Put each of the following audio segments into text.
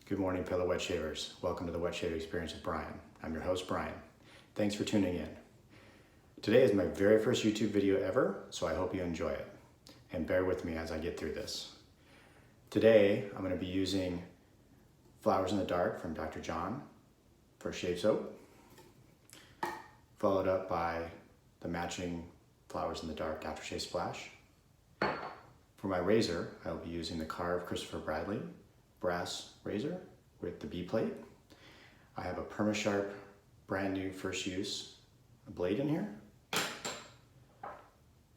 Good morning, fellow wet shavers. Welcome to the Wet Shave Experience with Brian. I'm your host, Brian. Thanks for tuning in. Today is my very first YouTube video ever, so I hope you enjoy it. And bear with me as I get through this. Today, I'm going to be using Flowers in the Dark from Dr. John for shave soap, followed up by the matching Flowers in the Dark Aftershave Splash. For my razor, I'll be using the Carve Christopher Bradley brass razor with the B plate. I have a Permasharp brand new first use blade in here.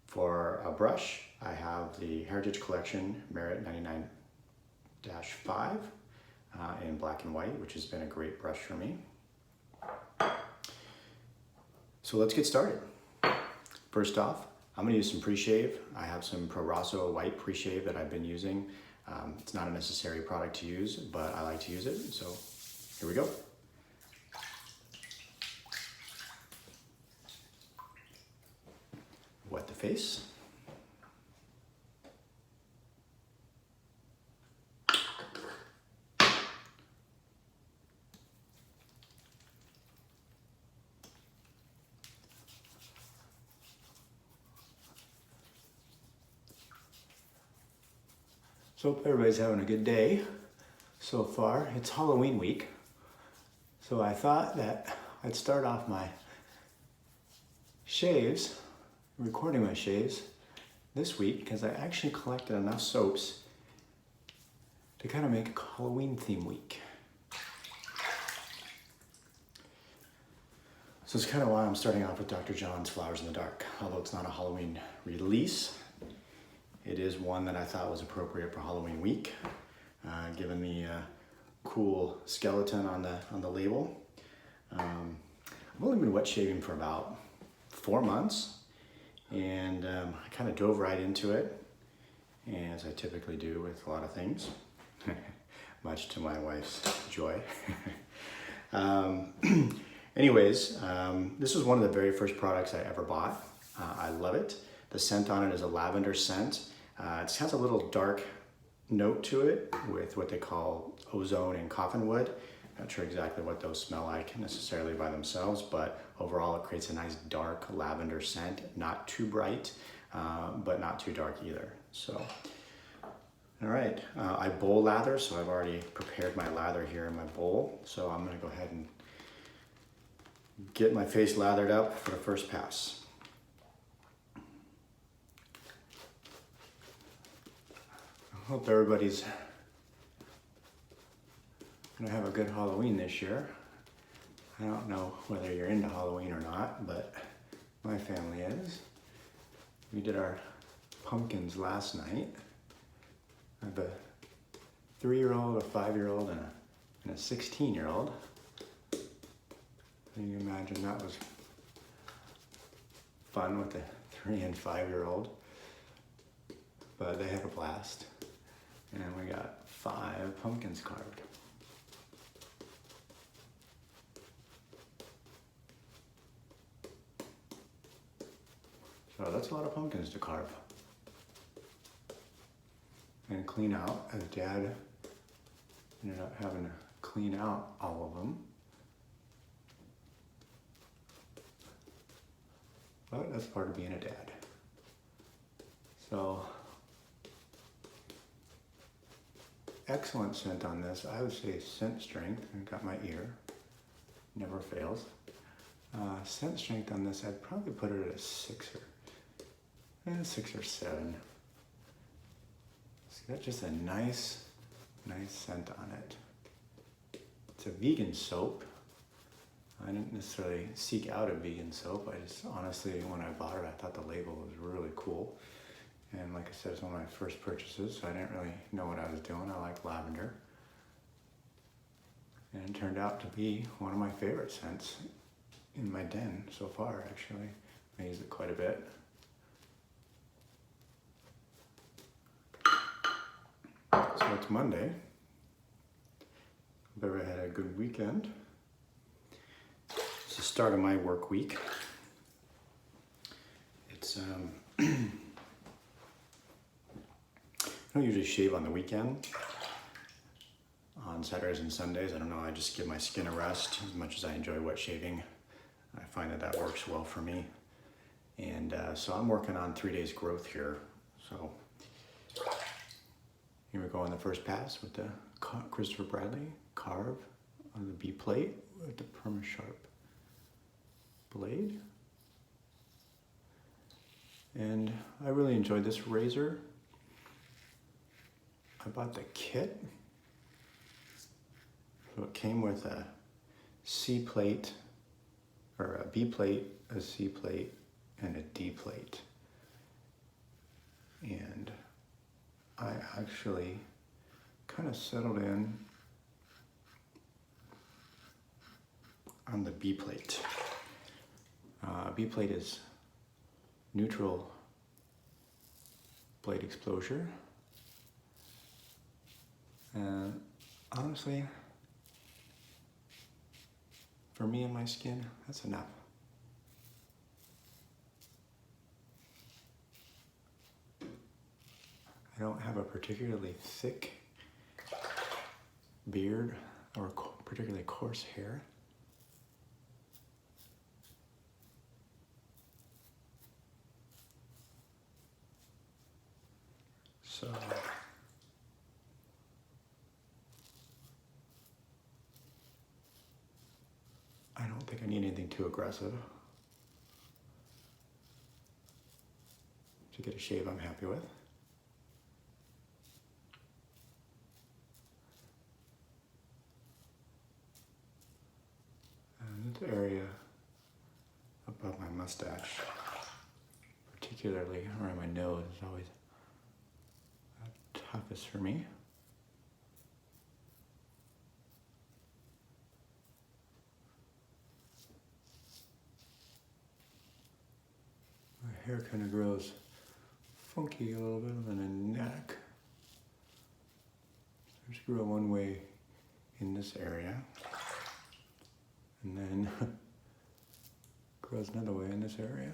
For a brush, I have the Heritage Collection Merit 99-5 in black and white, which has been a great brush for me. So let's get started. First off, I'm going to use some pre-shave. I have some Pro Rosso white pre-shave that I've been using. It's not a necessary product to use, but I like to use it, so here we go. Wet the face. So hope everybody's having a good day so far. It's Halloween week, so I thought that I'd start off my shaves, recording my shaves this week, because I actually collected enough soaps to kind of make a Halloween theme week. So it's kind of why I'm starting off with Dr. John's Flowers in the Dark. Although it's not a Halloween release, it is one that I thought was appropriate for Halloween week, given the cool skeleton on the label. I've only been wet shaving for about 4 months, and I kind of dove right into it, as I typically do with a lot of things, much to my wife's joy. Anyways, this was one of the very first products I ever bought. I love it. The scent on it is a lavender scent. It has a little dark note to it with what they call ozone and coffinwood. Not sure exactly what those smell like necessarily by themselves, but overall it creates a nice dark lavender scent. Not too bright, but not too dark either. So, all right, I bowl lather, so I've already prepared my lather here in my bowl. So I'm gonna go ahead and get my face lathered up for the first pass. Hope everybody's gonna have a good Halloween this year. I don't know whether you're into Halloween or not, but my family is. We did our pumpkins last night. I have a 3-year-old, a 5-year-old, and a 16-year-old. You can imagine that was fun with the 3 and 5-year-old, but they had a blast. And we got 5 pumpkins carved. So that's a lot of pumpkins to carve and clean out, as Dad ended up having to clean out all of them. But that's part of being a dad. So, excellent scent on this. I would say scent strength. I got my ear. Never fails. Scent strength on this, I'd probably put it at a 6 or 7. It's got just a nice scent on it. It's a vegan soap. I didn't necessarily seek out a vegan soap. I just honestly, when I bought it, I thought the label was really cool. And like I said, it's one of my first purchases, so I didn't really know what I was doing. I like lavender. And it turned out to be one of my favorite scents in my den so far, actually. I use it quite a bit. So it's Monday. Hope everybody had a good weekend. It's the start of my work week. It's I don't usually shave on the weekend. On on Saturdays and Sundays. I don't know, I just give my skin a rest. As much as I enjoy wet shaving, I find that that works well for me. And so I'm working on 3 days growth here. So here we go on the first pass with the Christopher Bradley carve on the B plate with the Perma-Sharp blade. And I really enjoyed this razor. I bought the kit. So it came with a C plate, or a B plate, a C plate, and a D plate. And I actually kind of settled in on the B plate. B plate is neutral blade exposure. And honestly, for me and my skin, that's enough. I don't have a particularly thick beard or particularly coarse hair. So I don't think I need anything too aggressive. To get a shave I'm happy with. And this area above my mustache, particularly around my nose, is always toughest for me. My hair kind of grows funky a little bit on the neck. Just grow one way in this area, and then grows another way in this area.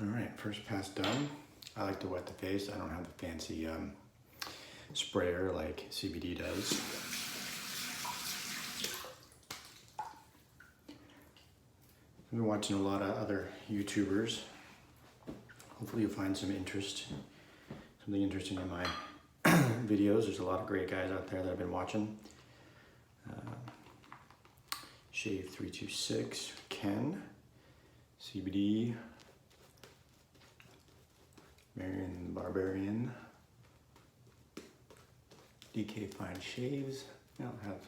All right, first pass done. I like to wet the face. I don't have the fancy sprayer like CBD does. I've been watching a lot of other YouTubers. Hopefully you'll find something interesting in my videos. There's a lot of great guys out there that I've been watching. Shave 326, Ken, CBD, Marion Barbarian, DK Fine Shaves. I don't have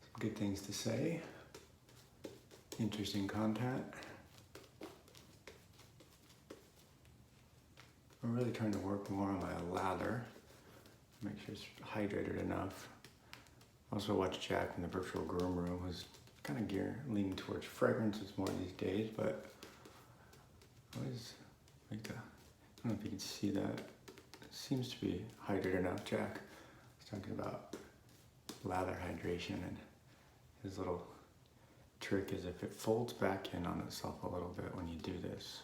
some good things to say. Interesting content. I'm really trying to work more on my lather, make sure it's hydrated enough. Also watch Jack in the Virtual Groom Room, who's kind of leaning towards fragrances more these days, but I always like to, I don't know if you can see that. It seems to be hydrated enough. Jack was talking about lather hydration, and his little trick is if it folds back in on itself a little bit when you do this,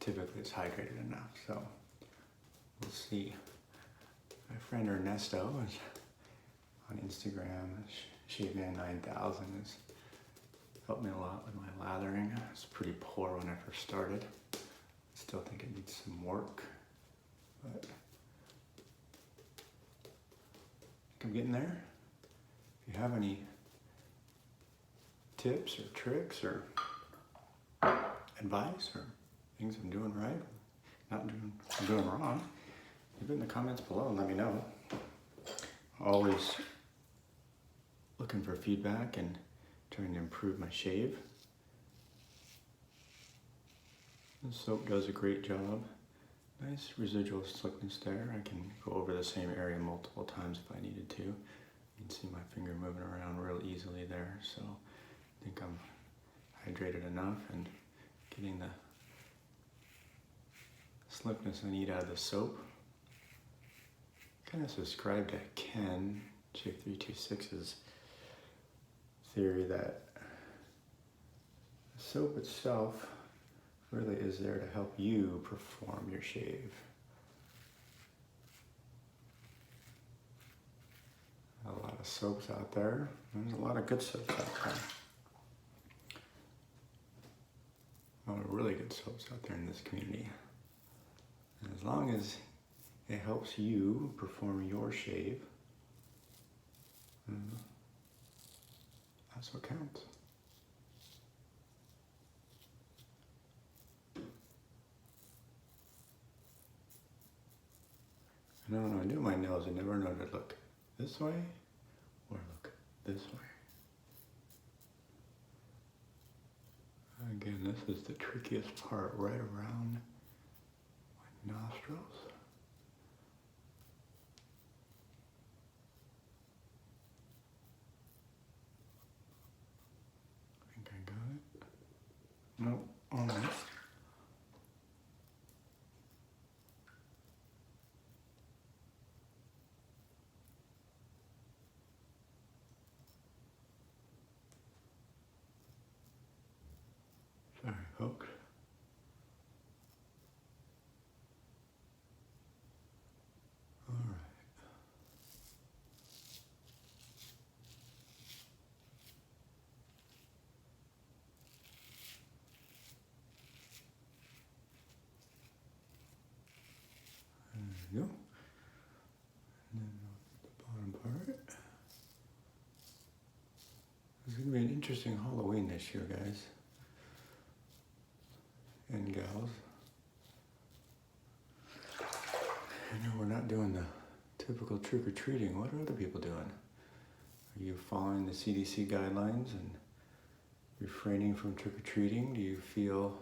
typically it's hydrated enough. So we'll see. My friend Ernesto is on Instagram, Shaveman9000, has helped me a lot with my lathering. I was pretty poor when I first started. Still think it needs some work, but I think I'm getting there. If you have any tips or tricks or advice or things I'm doing right, I'm doing wrong, leave it in the comments below and let me know. Always looking for feedback and trying to improve my shave. The soap does a great job. Nice residual slickness there. I can go over the same area multiple times if I needed to. You can see my finger moving around real easily there, so I think I'm hydrated enough and getting the slickness I need out of the soap. Kind of subscribe to Ken, Shave326's theory that the soap itself really is there to help you perform your shave. A lot of soaps out there. There's a lot of good soaps out there. A lot of really good soaps out there in this community. And as long as it helps you perform your shave, that's what counts. I don't know, I do my nails, I never know to look this way or look this way. Again, this is the trickiest part, right around my nostrils. I think I got it. Nope, almost. Sorry, folks. All right. There we go. And then the bottom part. It's going to be an interesting Halloween this year, guys. And gals. I know we're not doing the typical trick-or-treating. What are other people doing? Are you following the CDC guidelines and refraining from trick-or-treating? Do you feel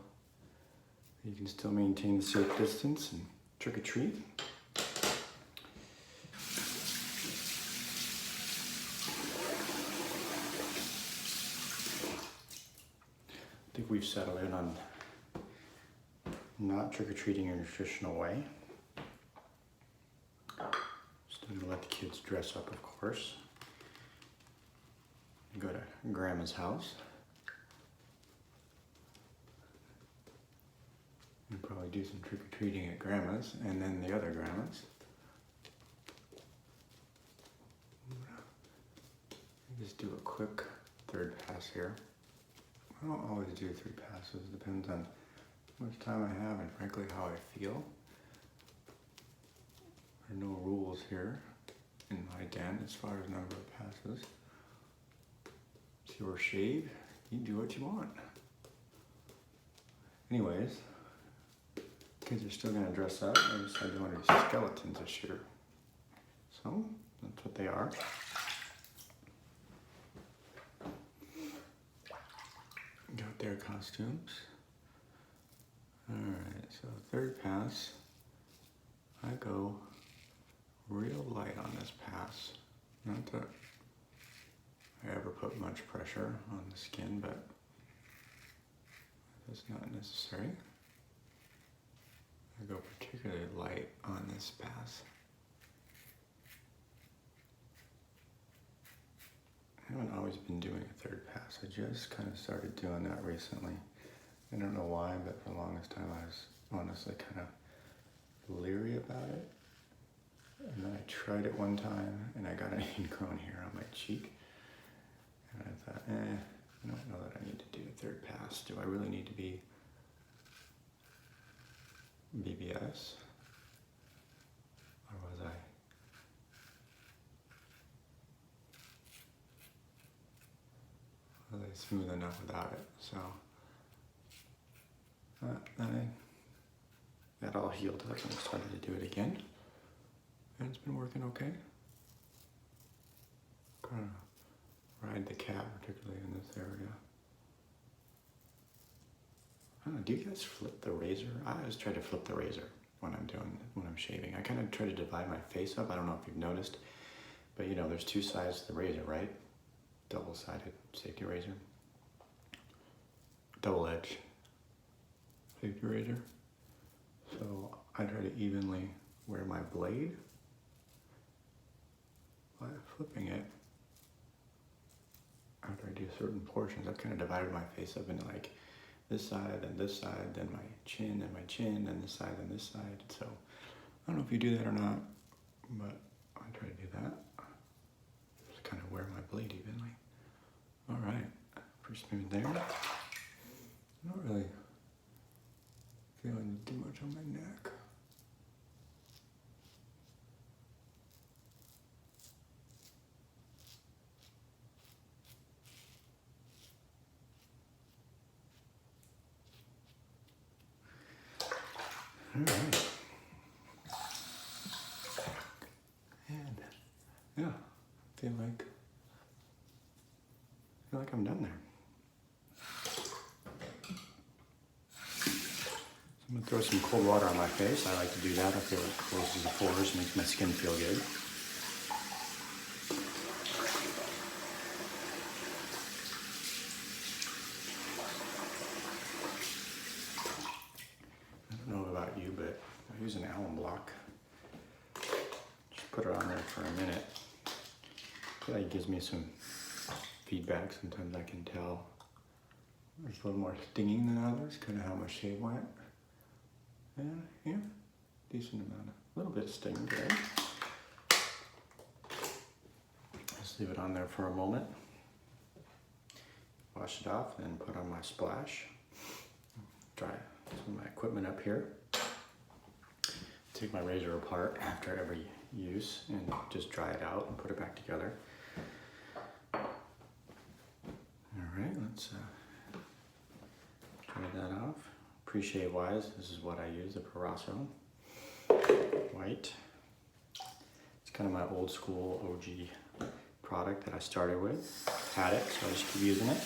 you can still maintain the safe distance and trick-or-treat? I think we've settled in on not trick-or-treating in a traditional way. Still gonna let the kids dress up, of course. Go to Grandma's house. And probably do some trick-or-treating at Grandma's and then the other Grandma's. Just do a quick third pass here. I don't always do 3 passes, depends on how much time I have and frankly how I feel. There are no rules here in my den as far as number of passes. It's your shave, you do what you want. Anyways, kids are still gonna dress up. I decided to want to do skeletons this year. So, that's what they are. Got their costumes. Alright, so third pass, I go real light on this pass. Not that I ever put much pressure on the skin, but that's not necessary. I go particularly light on this pass. I haven't always been doing a third pass. I just kind of started doing that recently. I don't know why, but for the longest time I was honestly kind of leery about it. And then I tried it one time and I got an ingrown hair on my cheek. And I thought, I don't know that I need to do a third pass. Do I really need to be BBS? Or was I? Was I smooth enough without it? So, then that all healed up and I started to do it again. And it's been working okay. Kind of ride the cat, particularly in this area. I don't know, do you guys flip the razor? I always try to flip the razor when I'm shaving. I kind of try to divide my face up. I don't know if you've noticed, but you know, there's 2 sides to the razor, right? Double-sided safety razor. Double edge safety razor. So I try to evenly wear my blade by flipping it after I do certain portions. I've kind of divided my face up into like this side, then this side, then my chin, then my chin, then this side, then this side. So I don't know if you do that or not, but I try to do that. Just kind of wear my blade evenly. All right, pretty smooth there. Not really feeling too much on my neck. All right. And yeah, feel like I'm done there. So I'm gonna throw some cold water on my face. I like to do that. I feel it closes the pores, makes my skin feel good. I don't know about you, but I use an alum block. Just put it on there for a minute. I feel like it gives me some feedback. Sometimes I can tell there's a little more stinging than others, kind of how my shave went. And yeah, decent amount, a little bit of sting there. Just leave it on there for a moment. Wash it off, then put on my splash. Dry some of my equipment up here. Take my razor apart after every use and just dry it out and put it back together. All right, let's dry that off. Pre-shave wise, this is what I use, the Proraso white. It's kind of my old school OG product that I started with. Had it, so I just keep using it.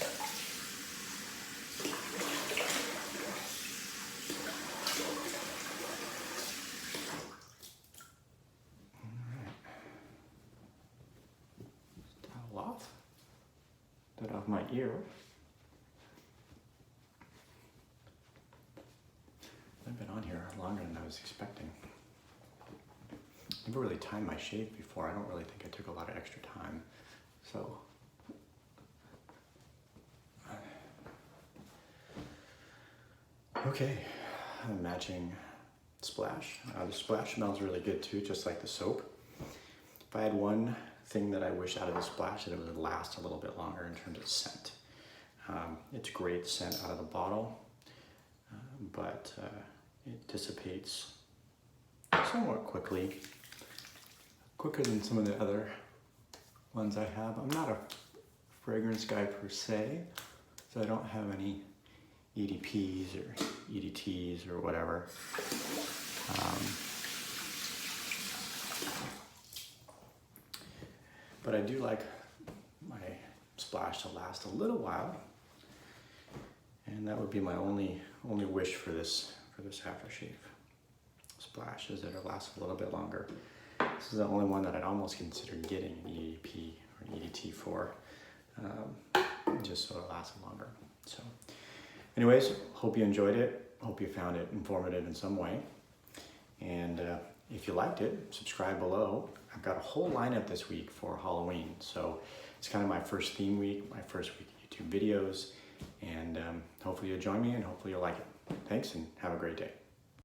Off. That off my ear. I've been on here longer than I was expecting. I've never really timed my shave before. I don't really think I took a lot of extra time. So okay, matching splash. The splash smells really good too, just like the soap. If I had one thing that I wish out of the splash, that it would last a little bit longer in terms of scent. It's great scent out of the bottle, but it dissipates somewhat quickly, quicker than some of the other ones I have. I'm not a fragrance guy per se, so I don't have any EDPs or EDTs or whatever. But I do like my splash to last a little while, and that would be my only wish for this aftershave splash, is that it lasts a little bit longer. This is the only one that I'd almost consider getting an EDP or an EDT for, just so it lasts longer. So, anyways, hope you enjoyed it. Hope you found it informative in some way, and if you liked it, subscribe below. I've got a whole lineup this week for Halloween, so it's kind of my first theme week, my first week of YouTube videos, and hopefully you'll join me and hopefully you'll like it. Thanks and have a great day.